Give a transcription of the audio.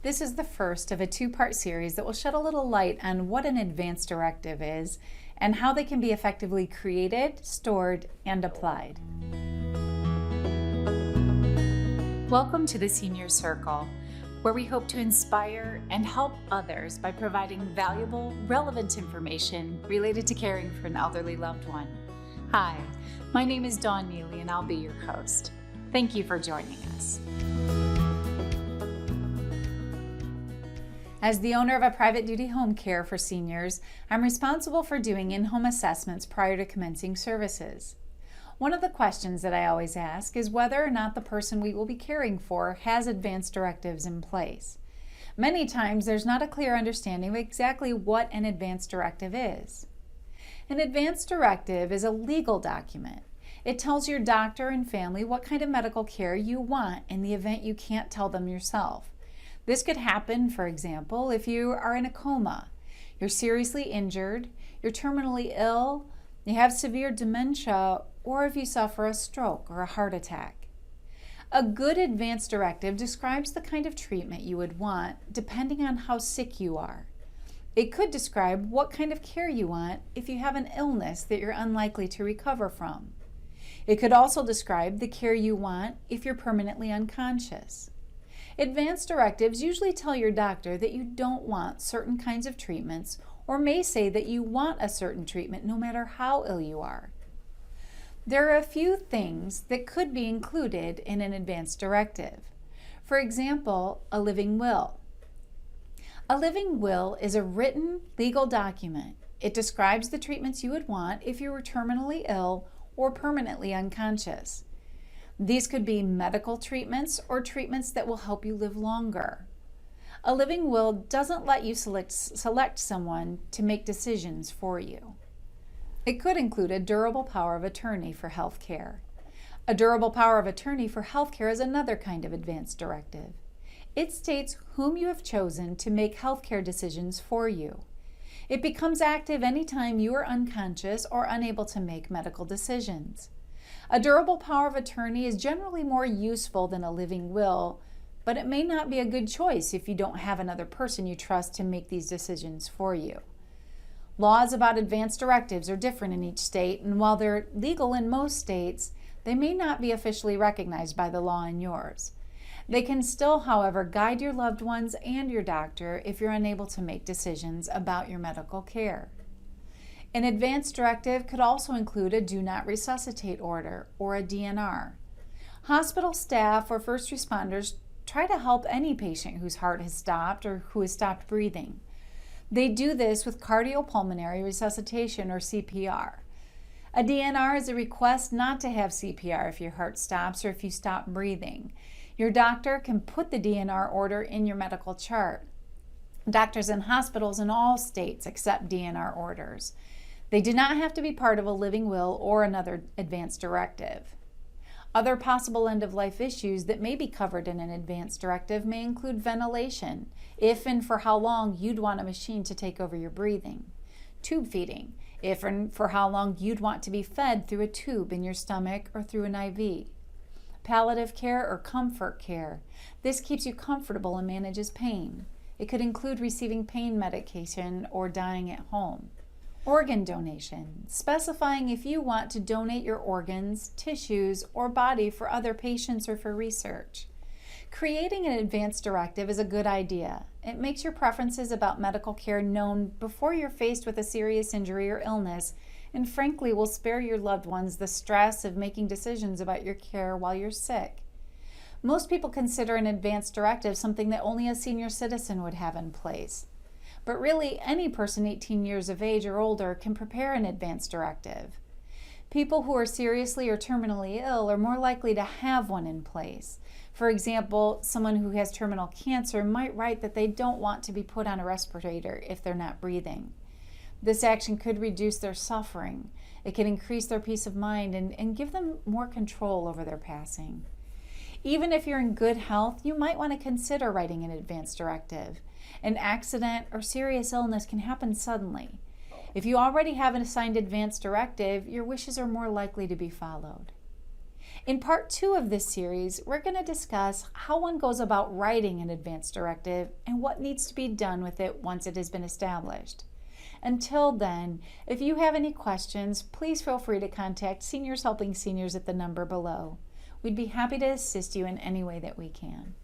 This is the first of a two-part series that will shed a little light on what an advance directive is and how they can be effectively created, stored, and applied. Welcome to the Senior Circle, where we hope to inspire and help others by providing valuable, relevant information related to caring for an elderly loved one. Hi, my name is Dawn Neely and I'll be your host. Thank you for joining us. As the owner of a private duty home care for seniors, I'm responsible for doing in-home assessments prior to commencing services. One of the questions that I always ask is whether or not the person we will be caring for has advance directives in place. Many times there's not a clear understanding of exactly what an advance directive is. An advance directive is a legal document. It tells your doctor and family what kind of medical care you want in the event you can't tell them yourself. This could happen, for example, if you are in a coma, you're seriously injured, you're terminally ill, you have severe dementia, or if you suffer a stroke or a heart attack. A good advance directive describes the kind of treatment you would want depending on how sick you are. It could describe what kind of care you want if you have an illness that you're unlikely to recover from. It could also describe the care you want if you're permanently unconscious. Advance directives usually tell your doctor that you don't want certain kinds of treatments or may say that you want a certain treatment no matter how ill you are. There are a few things that could be included in an advance directive. For example, a living will. A living will is a written legal document. It describes the treatments you would want if you were terminally ill or permanently unconscious. These could be medical treatments or treatments that will help you live longer. A living will doesn't let you select someone to make decisions for you. It could include a durable power of attorney for health care. A durable power of attorney for health care is another kind of advance directive. It states whom you have chosen to make health care decisions for you. It becomes active anytime you are unconscious or unable to make medical decisions. A durable power of attorney is generally more useful than a living will, but it may not be a good choice if you don't have another person you trust to make these decisions for you. Laws about advance directives are different in each state, and while they're legal in most states, they may not be officially recognized by the law in yours. They can still, however, guide your loved ones and your doctor if you're unable to make decisions about your medical care. An advance directive could also include a do not resuscitate order or a DNR. Hospital staff or first responders try to help any patient whose heart has stopped or who has stopped breathing. They do this with cardiopulmonary resuscitation or CPR. A DNR is a request not to have CPR if your heart stops or if you stop breathing. Your doctor can put the DNR order in your medical chart. Doctors and hospitals in all states accept DNR orders. They do not have to be part of a living will or another advance directive. Other possible end-of-life issues that may be covered in an advance directive may include ventilation, if and for how long you'd want a machine to take over your breathing, tube feeding, if and for how long you'd want to be fed through a tube in your stomach or through an IV, palliative care or comfort care. This keeps you comfortable and manages pain. It could include receiving pain medication or dying at home. Organ donation, specifying if you want to donate your organs, tissues, or body for other patients or for research. Creating an advance directive is a good idea. It makes your preferences about medical care known before you're faced with a serious injury or illness, and frankly will spare your loved ones the stress of making decisions about your care while you're sick. Most people consider an advance directive something that only a senior citizen would have in place. But really, any person 18 years of age or older can prepare an advance directive. People who are seriously or terminally ill are more likely to have one in place. For example, someone who has terminal cancer might write that they don't want to be put on a respirator if they're not breathing. This action could reduce their suffering. It can increase their peace of mind and give them more control over their passing. Even if you're in good health, you might want to consider writing an advance directive. An accident or serious illness can happen suddenly. If you already have an assigned advance directive, your wishes are more likely to be followed. In part 2 of this series, we're going to discuss how one goes about writing an advance directive and what needs to be done with it once it has been established. Until then, if you have any questions, please feel free to contact Seniors Helping Seniors at the number below. We'd be happy to assist you in any way that we can.